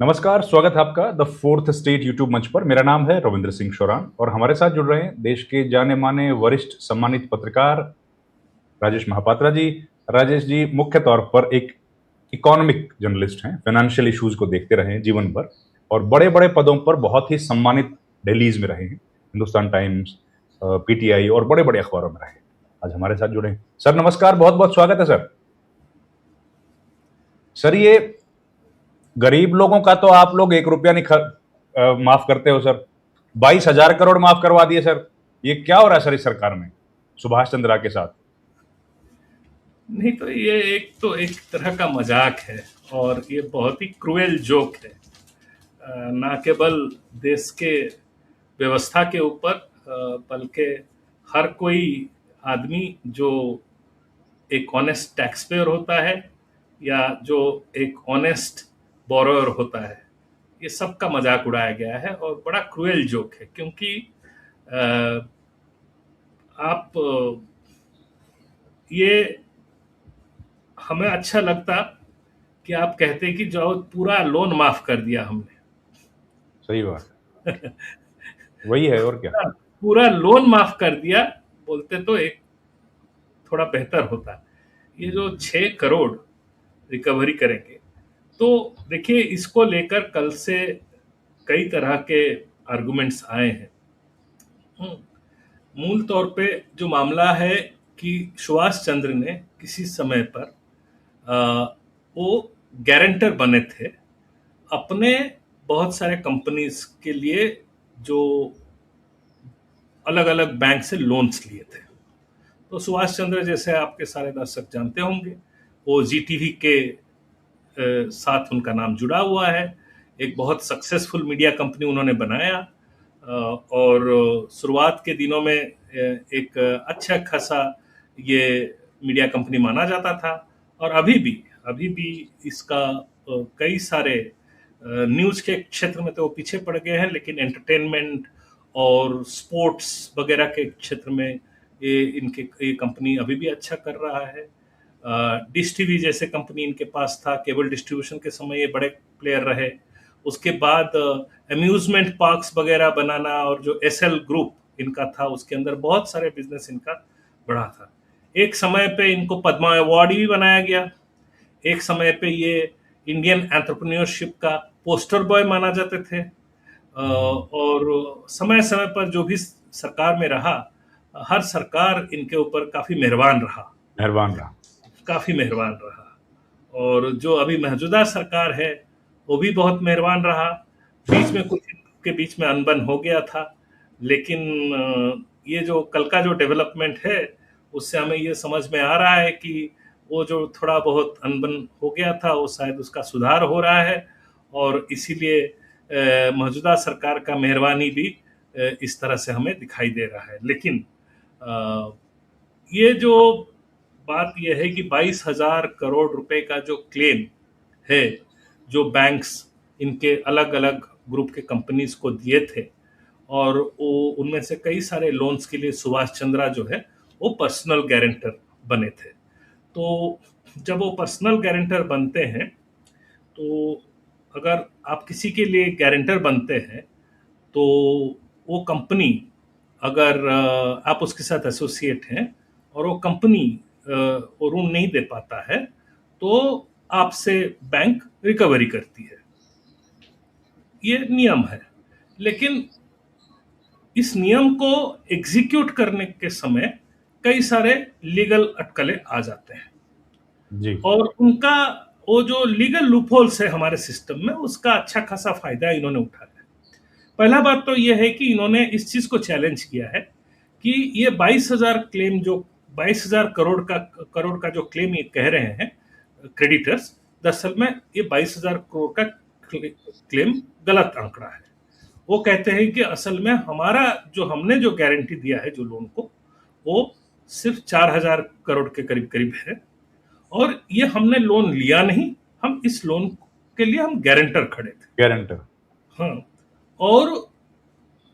नमस्कार, स्वागत है आपका द फोर्थ स्टेट यूट्यूब मंच पर। मेरा नाम है रविंद्र सिंह शोरान और हमारे साथ जुड़ रहे हैं देश के जाने माने वरिष्ठ सम्मानित पत्रकार राजेश महापात्रा जी। राजेश जी मुख्य तौर पर एक इकोनॉमिक जर्नलिस्ट हैं, फाइनेंशियल इश्यूज को देखते रहे हैं जीवन भर और बड़े बड़े पदों पर बहुत ही सम्मानित दिल्लीज में रहे हैं, हिंदुस्तान टाइम्स, पीटीआई और बड़े बड़े अखबारों में रहे हैं। आज हमारे साथ जुड़े हैं। सर नमस्कार, बहुत बहुत स्वागत है सर। सर ये गरीब लोगों का तो आप लोग 1 रुपया नहीं माफ करते हो सर, 22,000 करोड़ माफ करवा दिए सर। ये क्या हो रहा है सर इस सरकार में सुभाष चंद्रा के साथ? नहीं तो ये एक तरह का मजाक है और ये बहुत ही क्रूएल जोक है। ना केवल देश के व्यवस्था के ऊपर बल्कि हर कोई आदमी जो एक ऑनेस्ट टैक्स पेयर होता है या जो एक ऑनेस्ट बोरोअर होता है, ये सब का मजाक उड़ाया गया है और बड़ा क्रूएल जोक है। क्योंकि अ, आप ये हमें अच्छा लगता कि आप कहते कि जो पूरा लोन माफ कर दिया हमने। सही बात है, वही है और क्या। पूरा लोन माफ कर दिया बोलते तो एक थोड़ा बेहतर होता। ये जो 6 करोड़ रिकवरी करेंगे, तो देखिए इसको लेकर कल से कई तरह के आर्गुमेंट्स आए हैं। मूल तौर पे जो मामला है कि सुभाष चंद्र ने किसी समय पर वो गारंटर बने थे अपने बहुत सारे कंपनीज के लिए जो अलग अलग बैंक से लोन्स लिए थे। तो सुभाष चंद्र, जैसे आपके सारे दर्शक जानते होंगे, वो जीटीवी के साथ उनका नाम जुड़ा हुआ है। एक बहुत सक्सेसफुल मीडिया कंपनी उन्होंने बनाया और शुरुआत के दिनों में एक अच्छा खासा ये मीडिया कंपनी माना जाता था। और अभी भी इसका कई सारे न्यूज़ के क्षेत्र में तो वो पीछे पड़ गए हैं, लेकिन एंटरटेनमेंट और स्पोर्ट्स वगैरह के क्षेत्र में ये कंपनी अभी भी अच्छा कर रहा है। डिश टीवी जैसे कंपनी इनके पास था, केबल डिस्ट्रीब्यूशन के समय ये बड़े प्लेयर रहे। उसके बाद अम्यूजमेंट पार्क्स वगैरह बनाना और जो एसएल ग्रुप इनका था, उसके अंदर बहुत सारे बिजनेस इनका बड़ा था। एक समय पे इनको पद्मा अवार्ड भी बनाया गया। एक समय पे ये इंडियन एंटरप्रेन्योरशिप का पोस्टर बॉय माना जाते थे। और समय समय पर जो भी सरकार में रहा, हर सरकार इनके ऊपर काफी मेहरबान रहा। और जो अभी मौजूदा सरकार है वो भी बहुत मेहरबान रहा। बीच में कुछ के बीच में अनबन हो गया था, लेकिन ये जो कल का जो डेवलपमेंट है उससे हमें ये समझ में आ रहा है कि वो जो थोड़ा बहुत अनबन हो गया था वो शायद उसका सुधार हो रहा है। और इसीलिए मौजूदा सरकार का मेहरबानी भी इस तरह से हमें दिखाई दे रहा है। लेकिन ये जो बात यह है कि 22,000 करोड़ रुपए का जो क्लेम है, जो बैंक्स इनके अलग अलग ग्रुप के कंपनीज को दिए थे, और वो उनमें से कई सारे लोन्स के लिए सुभाष चंद्रा जो है वो पर्सनल गारंटर बने थे। तो जब वो पर्सनल गारंटर बनते हैं, तो अगर आप किसी के लिए गारंटर बनते हैं तो वो कंपनी, अगर आप उसके साथ एसोसिएट हैं और वो कंपनी वो ऋण नहीं दे पाता है, तो आपसे बैंक रिकवरी करती है। ये नियम है। लेकिन इस नियम को एग्जीक्यूट करने के समय कई सारे लीगल अटकलें आ जाते हैं जी। और उनका वो जो लीगल लूपहोल्स है हमारे सिस्टम में, उसका अच्छा खासा फायदा इन्होंने उठाया है। पहला बात तो यह है कि इन्होंने इस चीज को चैलेंज किया है कि ये 22,000 क्लेम, जो 22,000 करोड़ का जो क्लेम ये कह रहे हैं क्रेडिटर्स, दरअसल में ये 22,000 करोड़ का क्लेम गलत आंकड़ा है। वो कहते हैं कि असल में हमारा जो हमने जो गारंटी दिया है जो लोन को, वो सिर्फ 4,000 करोड़ के करीब करीब है। और ये हमने लोन लिया नहीं, हम इस लोन के लिए हम गारंटर खड़े थे। गारंटर। हाँ। और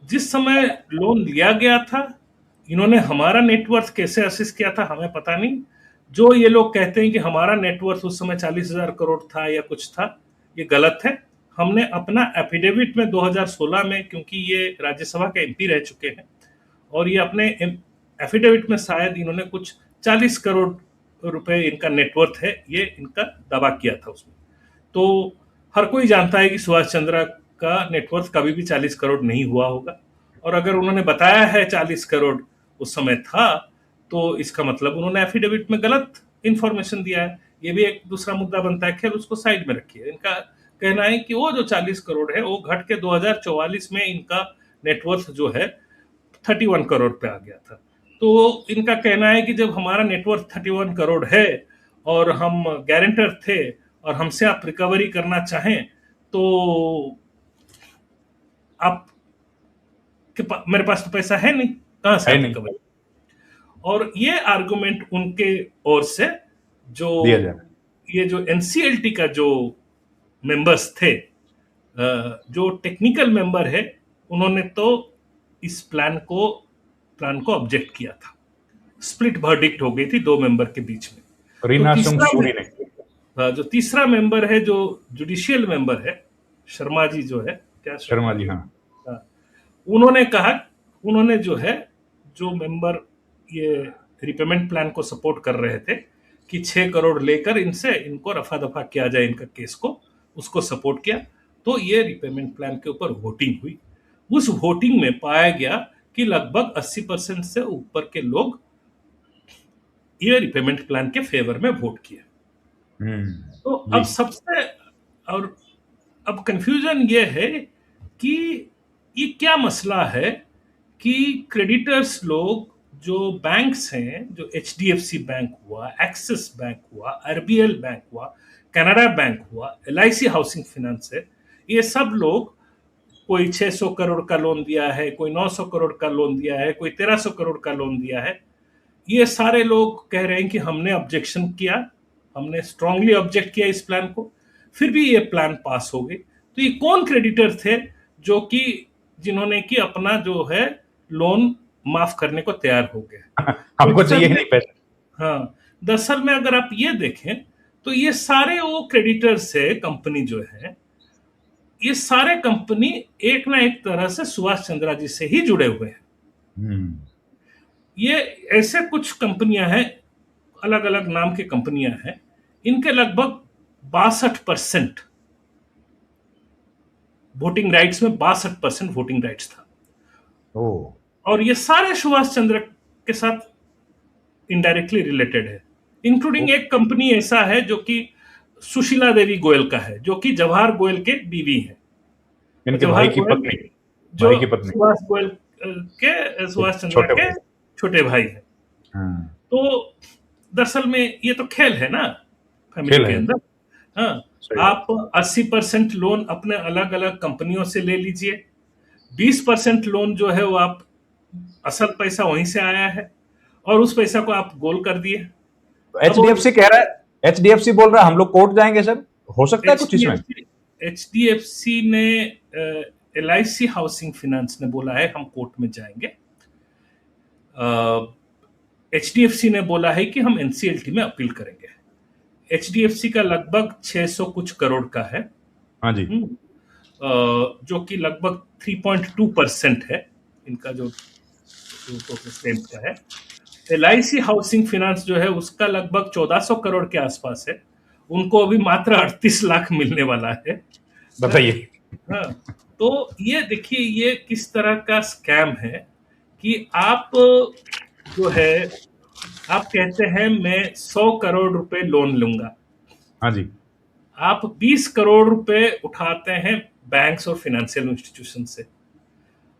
जिस समय लोन लिया गया था, इन्होंने हमारा नेटवर्थ कैसे असेस किया था हमें पता नहीं। जो ये लोग कहते हैं कि हमारा नेटवर्थ उस समय 40,000 करोड़ था या कुछ था, ये गलत है। हमने अपना एफिडेविट में 2016 में, क्योंकि ये राज्यसभा के एमपी रह चुके हैं, और ये अपने एफिडेविट में शायद इन्होंने कुछ 40 करोड़ रुपए इनका नेटवर्थ है, ये इनका दावा किया था उसमें। तो हर कोई जानता है कि सुभाष चंद्र का नेटवर्थ कभी भी 40 करोड़ नहीं हुआ होगा, और अगर उन्होंने बताया है 40 करोड़ उस समय था, तो इसका मतलब उन्होंने एफिडेविट में गलत इंफॉर्मेशन दिया है। ये भी एक दूसरा मुद्दा बनता है, खैर उसको साइड में रखिए। इनका कहना है कि वो जो 40 करोड़ है वो घट के 2044 में इनका नेटवर्थ जो है 31 करोड़ पे आ गया था। तो इनका कहना है कि जब हमारा नेटवर्थ 31 करोड़ है और हम गारंटर थे और हमसे आप रिकवरी करना चाहें तो आप मेरे पास तो पैसा है नहीं, कहां से आप रिकवरी। और ये आर्गुमेंट उनके ओर से जो ये जो एनसीएलटी का जो मेंबर्स थे, जो टेक्निकल मेंबर है, उन्होंने तो इस प्लान को ऑब्जेक्ट किया था। स्प्लिट वर्डिक्ट हो गई थी दो मेंबर के बीच में। तो जो तीसरा मेंबर है, जो जुडिशियल मेंबर है, शर्मा जी जो है, क्या शर्मा जी, हाँ, उन्होंने कहा, उन्होंने जो है, जो मेंबर ये रिपेमेंट प्लान को सपोर्ट कर रहे थे कि 6 करोड़ लेकर इनको रफा दफा किया जाए इनका केस को, उसको सपोर्ट किया। तो ये रिपेमेंट प्लान के ऊपर वोटिंग हुई। उस वोटिंग में पाया गया कि लगभग 80% से ऊपर के लोग ये रिपेमेंट प्लान के फेवर में वोट किए। तो अब कंफ्यूजन ये है कि ये क्या मसला है कि क्रेडिटर्स लोग जो बैंक्स हैं, जो एचडीएफसी बैंक हुआ, एक्सिस बैंक हुआ, आरबीएल बैंक हुआ, कनाडा बैंक हुआ, एलआईसी हाउसिंग फाइनेंस है, ये सब लोग कोई 600 करोड़ का लोन दिया है, कोई 900 करोड़ का लोन दिया है, कोई 1300 करोड़ का लोन दिया है। ये सारे लोग कह रहे हैं कि हमने ऑब्जेक्शन किया, हमने स्ट्रांगली ऑब्जेक्ट किया इस प्लान को, फिर भी ये प्लान पास हो गई। तो ये कौन क्रेडिटर थे जो कि जिन्होंने कि अपना जो है लोन माफ करने को तैयार हो गए? हमको चाहिए नहीं पैसा। हाँ, दरअसल में अगर आप ये देखें तो ये सारे वो क्रेडिटर्स है, कंपनी जो है, ये सारे कंपनी एक ना एक तरह से सुभाष चंद्रा जी से ही जुड़े हुए हैं। ये ऐसे कुछ कंपनियां हैं, अलग अलग नाम की कंपनियां हैं, इनके लगभग 62% वोटिंग राइट्स में 62% वोटिंग राइट्स था। और ये सारे सुभाष चंद्र के साथ इनडायरेक्टली रिलेटेड है, इंक्लूडिंग एक कंपनी ऐसा है जो कि सुशीला देवी गोयल का है, जो कि जवाहर गोयल के बीवी है, इनके भाई की पत्नी, जो सुभाष गोयल के, सुभाष चंद्र के छोटे भाई है। तो दरअसल में ये तो खेल है ना फैमिली के अंदर। हाँ, आप 80% लोन अपने अलग अलग कंपनियों से ले लीजिए, 20% लोन जो है वो आप असल पैसा वहीं से आया है, और उस पैसा को आप गोल कर दिए। एचडीएफसी कह रहा है, एचडीएफसी बोल रहा है हम लोग कोर्ट जाएंगे सर, हो सकता है कुछ इसमें? एचडीएफसी ने, एलआईसी हाउसिंग फाइनेंस ने बोला है हम कोर्ट में जाएंगे। एचडीएफसी ने बोला है कि हम एनसीएलटी में अपील करेंगे। एचडीएफसी का लगभग 600 कुछ करोड़ का है, हाँ जी, जो कि लगभग 3.2% है इनका जो क्लेम का है। एलआईसी हाउसिंग फाइनेंस जो है उसका लगभग 1400 करोड़ के आसपास है, उनको अभी मात्र 38 लाख मिलने वाला है। बताइए। हाँ, तो ये देखिए ये किस तरह का स्कैम है कि आप जो है, आप कहते हैं मैं 100 करोड़ रुपए लोन लूंगा, हाँ जी, आप 20 करोड़ रुपए उठाते हैं बैंक्स और फाइनेंशियल इंस्टीट्यूशन से,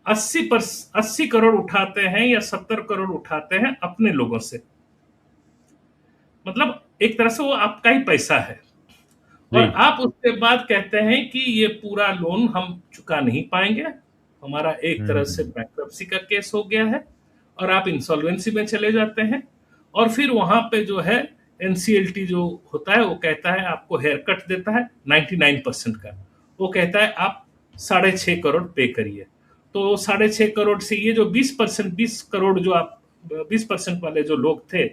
80 करोड़ उठाते हैं या 70 करोड़ उठाते हैं अपने लोगों से। मतलब एक तरह से वो आपका ही पैसा है, और आप उसके बाद कहते हैं कि ये पूरा लोन हम चुका नहीं पाएंगे, हमारा एक तरह से बैंक्रप्सी का केस हो गया है, और आप इंसॉल्वेंसी में चले जाते हैं। और फिर वहां पे जो है एनसीएलटी जो होता है वो कहता है, आपको हेयर कट देता है 99% का, वो कहता है आप 6.5 करोड़ पे करिए। तो 6.5 करोड़ से ये जो 20 करोड़ जो आप 20% वाले जो लोग थे,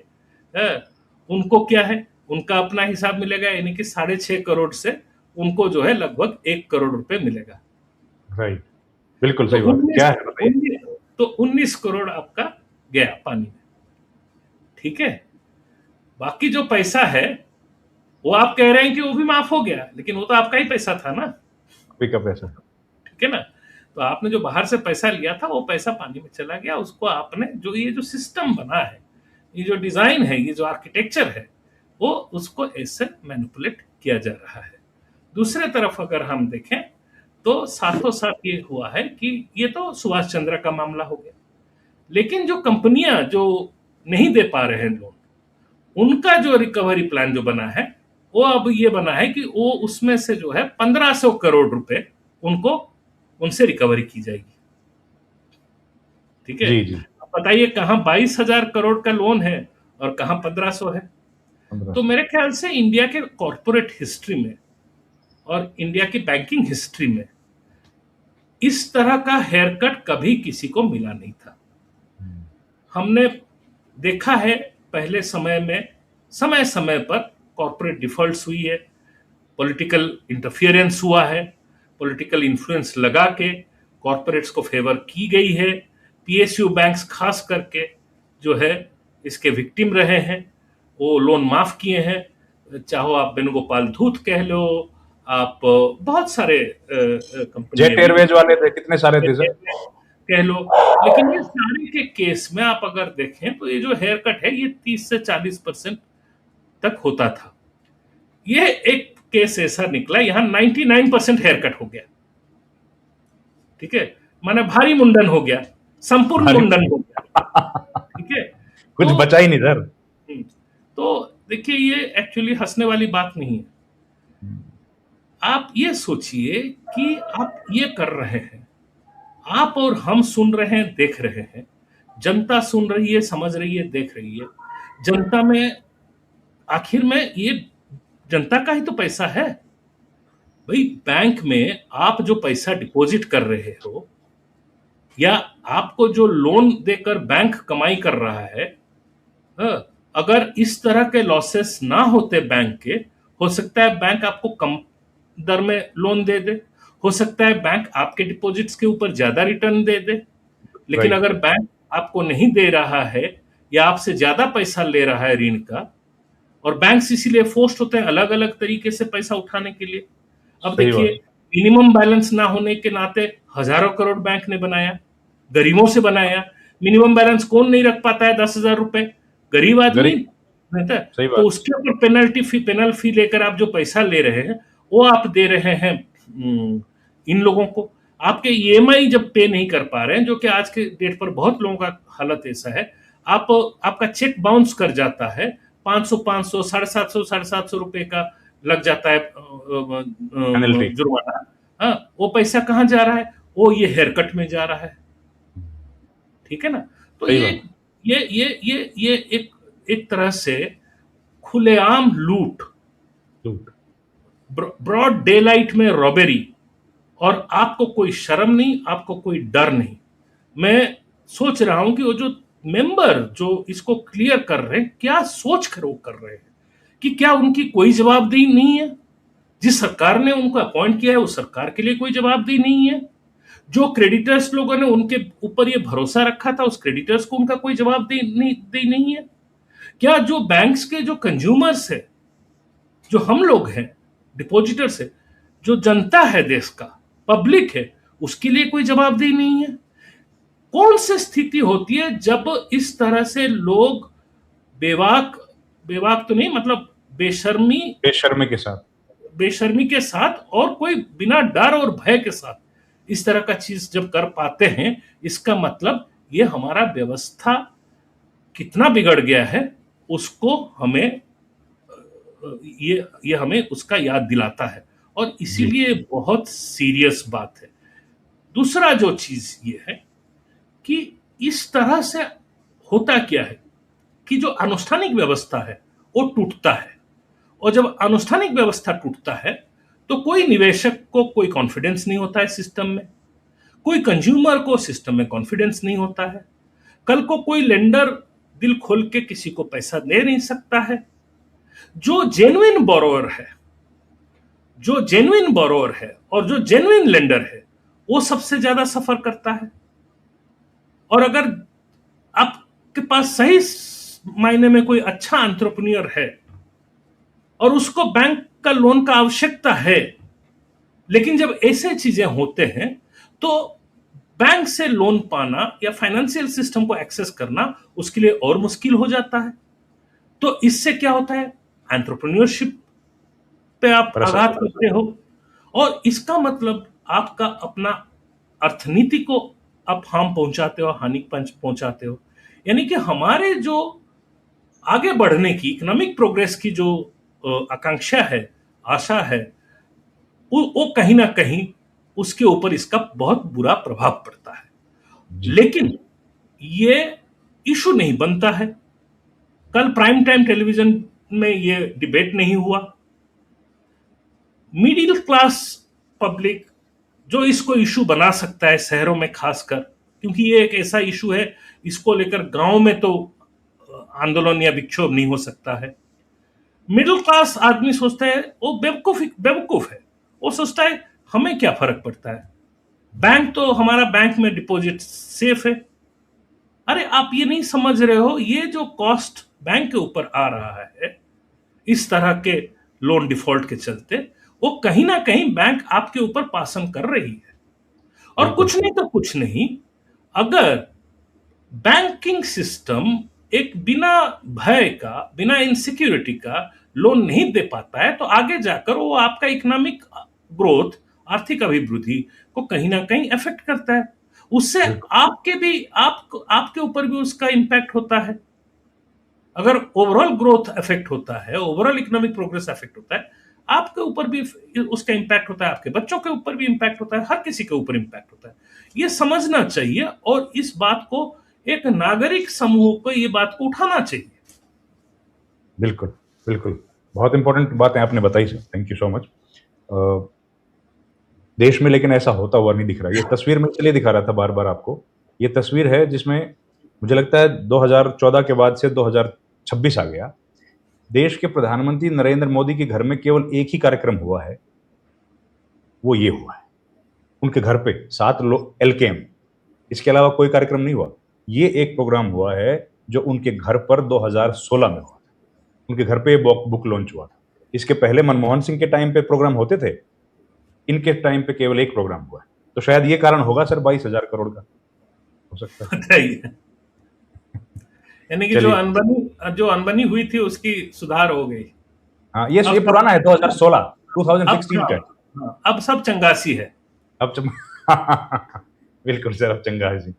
उनको क्या है, उनका अपना हिसाब मिलेगा, यानी कि 6.5 करोड़ से उनको जो है लगभग 1 करोड़ रुपए मिलेगा। राइट, बिल्कुल तो सही बात है। क्या 19 है बताइए? तो 19 करोड़ आपका गया पानी में, ठीक है। बाकी जो पैसा है वो आप कह रहे हैं कि वो भी माफ हो गया, लेकिन वो तो आपका ही पैसा था ना, कोई का पैसा? ठीक है ना। तो आपने जो बाहर से पैसा लिया था वो पैसा पानी में चला गया। उसको आपने जो ये जो सिस्टम बना है, ये जो डिजाइन है, ये जो आर्किटेक्चर है, वो उसको ऐसे मैनिपुलेट किया जा रहा है। दूसरे तरफ अगर हम देखें तो साथों साथ ये हुआ है कि ये तो सुभाष चंद्र का मामला हो गया, लेकिन जो कंपनियां जो नहीं दे पा रहे हैं लोन, उनका जो रिकवरी प्लान जो बना है, वो अब ये बना है कि वो उसमें से जो है 1500 करोड़ रुपए उनको उनसे रिकवरी की जाएगी, ठीक है। जी, जी। अब बताइए कहाँ 22,000 करोड़ का लोन है और कहाँ 1500 है। 1500। तो मेरे ख्याल से इंडिया के कॉर्पोरेट हिस्ट्री में और इंडिया की बैंकिंग हिस्ट्री में इस तरह का हेयर कट कभी किसी को मिला नहीं था। हमने देखा है पहले समय में समय समय पर कॉर्पोरेट डिफॉल्ट्स हुई है, पॉलिटिकल इंटरफियरेंस हुआ है, पॉलिटिकल इन्फ्लुएंस लगा के कॉर्पोरेट्स को फेवर की गई है। पीएसयू बैंक्स खास करके जो है इसके विक्टिम रहे हैं, वो लोन माफ किए हैं। चाहो आप वेणुगोपाल धूत कह लो, आप बहुत सारे कंपनी जेट एयरवेज वाले थे, कितने सारे थे सर। कह लो, लेकिन ये सारे के केस में आप अगर देखें तो ये जो हेयर कट है ये 30 से 40% तक होता था। ये एक केस ऐसा निकला, यहां 99% हेयर कट हो गया, ठीक है। माने भारी मुंडन हो गया, संपूर्ण मुंडन हो गया, ठीक है। कुछ बचा ही नहीं सर। तो देखिए ये एक्चुअली हंसने वाली बात नहीं है। आप ये सोचिए कि आप ये कर रहे हैं, आप और हम सुन रहे हैं, देख रहे हैं, जनता सुन रही है, समझ रही है, देख रही है। जनता में आखिर में ये जनता का ही तो पैसा है भाई। बैंक में आप जो पैसा डिपॉजिट कर रहे हो या आपको जो लोन देकर बैंक कमाई कर रहा है, अगर इस तरह के लॉसेस ना होते बैंक के, हो सकता है बैंक आपको कम दर में लोन दे दे, हो सकता है बैंक आपके डिपॉजिट्स के ऊपर ज्यादा रिटर्न दे दे। लेकिन अगर बैंक आपको नहीं दे रहा है या आपसे ज्यादा पैसा ले रहा है ऋण का, और बैंक्स इसीलिए फोर्स्ड होते हैं अलग अलग तरीके से पैसा उठाने के लिए। अब देखिए मिनिमम बैलेंस ना होने के नाते हजारों करोड़ बैंक ने बनाया, गरीबों से बनाया। मिनिमम बैलेंस कौन नहीं रख पाता है 10,000 रुपए, गरीब आदमी, तो उसके ऊपर पेनल फी लेकर आप जो पैसा ले रहे हैं वो आप दे रहे हैं इन लोगों को। आपके ईएमआई जब पे नहीं कर पा रहे हैं, जो कि आज के डेट पर बहुत लोगों का हालत ऐसा है, आपका चेक बाउंस कर जाता है, 500 500 750 रुपए का लग जाता है जुर्माना। हाँ, वो पैसा कहाँ जा रहा है? वो ये हेयर कट में जा रहा है, ठीक है ना। तो ये एक तरह से खुलेआम लूट, ब्रॉड डे लाइट में रॉबेरी, और आपको कोई शर्म नहीं, आपको कोई डर नहीं। मैं सोच रहा हूं कि वो जो मेंबर जो इसको क्लियर कर रहे हैं, क्या सोच कर वो कर रहे हैं, कि क्या उनकी कोई जवाबदेही नहीं है? जिस सरकार ने उनको अपॉइंट किया है उस सरकार के लिए कोई जवाबदेही नहीं है? जो क्रेडिटर्स लोगों ने उनके ऊपर ये भरोसा रखा था, उस क्रेडिटर्स को उनका कोई जवाबदेही नहीं है? क्या जो बैंक्स के जो कंज्यूमर्स है, जो हम लोग हैं, डिपॉजिटर्स है, जो जनता है, देश का पब्लिक है, उसके लिए कोई जवाबदेही नहीं है? कौन सी स्थिति होती है जब इस तरह से लोग बेवाक तो नहीं, मतलब बेशर्मी के साथ और कोई बिना डर और भय के साथ इस तरह का चीज जब कर पाते हैं, इसका मतलब ये हमारा व्यवस्था कितना बिगड़ गया है, उसको हमें ये हमें उसका याद दिलाता है, और इसीलिए बहुत सीरियस बात है। दूसरा जो चीज ये है कि इस तरह से होता क्या है कि जो अनुष्ठानिक व्यवस्था है वो टूटता है, और जब अनुष्ठानिक व्यवस्था टूटता है तो कोई निवेशक को कोई कॉन्फिडेंस नहीं होता है सिस्टम में, कोई कंज्यूमर को सिस्टम में कॉन्फिडेंस नहीं होता है। कल को कोई लेंडर दिल खोल के किसी को पैसा दे नहीं सकता है। जो जेन्युइन बोरोवर है जो जेन्युइन बोरोअर है और जो जेन्युइन लेंडर है वो सबसे ज्यादा सफर करता है। और अगर आपके पास सही मायने में कोई अच्छा एंटरप्रेन्योर है और उसको बैंक का लोन का आवश्यकता है, लेकिन जब ऐसे चीजें होते हैं तो बैंक से लोन पाना या फाइनेंशियल सिस्टम को एक्सेस करना उसके लिए और मुश्किल हो जाता है। तो इससे क्या होता है, एंटरप्रेन्योरशिप पे आप पर असर आघात पड़ा। करते हो, और इसका मतलब आपका अपना अर्थनीति को आप हार्म पहुंचाते हो, हानि पहुंचाते हो। यानी कि हमारे जो आगे बढ़ने की, इकोनॉमिक प्रोग्रेस की जो आकांक्षा है, आशा है, वो कहीं ना कहीं उसके ऊपर इसका बहुत बुरा प्रभाव पड़ता है। जी। लेकिन ये इशू नहीं बनता है। कल प्राइम टाइम टेलीविजन में ये डिबेट नहीं हुआ। मिडिल क्लास पब्लिक जो इसको इशू बना सकता है शहरों में खासकर, क्योंकि ये एक ऐसा इशू है, इसको लेकर गांव में तो आंदोलन या विक्षोभ नहीं हो सकता है। मिडिल क्लास आदमी सोचता है, वो बेवकूफ बेवकूफ है, वो सोचता है हमें क्या फर्क पड़ता है, बैंक तो हमारा बैंक में डिपॉजिट सेफ है। अरे आप ये नहीं समझ रहे हो, ये जो कॉस्ट बैंक के ऊपर आ रहा है इस तरह के लोन डिफॉल्ट के चलते, वो कहीं ना कहीं बैंक आपके ऊपर पासन कर रही है। और बिल्कुल। कुछ नहीं तो कुछ नहीं, अगर बैंकिंग सिस्टम एक बिना भय का, बिना इनसिक्योरिटी का लोन नहीं दे पाता है, तो आगे जाकर वो आपका इकोनॉमिक ग्रोथ, आर्थिक अभिवृद्धि को कहीं ना कहीं अफेक्ट करता है। उससे बिल्कुल। आपके भी आपके ऊपर भी उसका इंपैक्ट होता है। अगर ओवरऑल ग्रोथ अफेक्ट होता है, ओवरऑल इकोनॉमिक प्रोग्रेस अफेक्ट होता है, आपके ऊपर भी उसका इंपैक्ट होता है, आपके बच्चों के ऊपर भी इंपैक्ट होता है, हर किसी के ऊपर इंपैक्ट होता है। ये समझना चाहिए और इस बात को, एक नागरिक समूह को ये बात को उठाना चाहिए। बिल्कुल। बिल्कुल। बहुत इंपॉर्टेंट बातें आपने बताई sir, thank you so much. देश में लेकिन ऐसा होता हुआ नहीं दिख रहा। ये तस्वीर मैं इसलिए दिखा रहा था बार बार आपको। ये तस्वीर है जिसमें मुझे लगता है 2014 के बाद से 2026 आ गया। देश के प्रधानमंत्री नरेंद्र मोदी के घर में केवल एक ही कार्यक्रम हुआ है, वो ये हुआ है। उनके घर पे 7 लोग एलकेएम, इसके अलावा कोई कार्यक्रम नहीं हुआ। ये एक प्रोग्राम हुआ है जो उनके घर पर 2016 में हुआ था। उनके घर पे ये बुक लॉन्च हुआ था। इसके पहले मनमोहन सिंह के टाइम पे प्रोग्राम होते थे, इनके टाइम पे केवल एक प्रोग्राम हुआ है। तो शायद ये कारण होगा सर 22,000 करोड़ का, हो सकता है। बताइए, यानी कि चलिए। जो अनबनी हुई थी उसकी सुधार हो गई। हाँ, ये अब पुराना है, 2016, अब 2016 का है। हाँ, अब सब चंगासी है। अब बिल्कुल सर, अब चंगा है जी।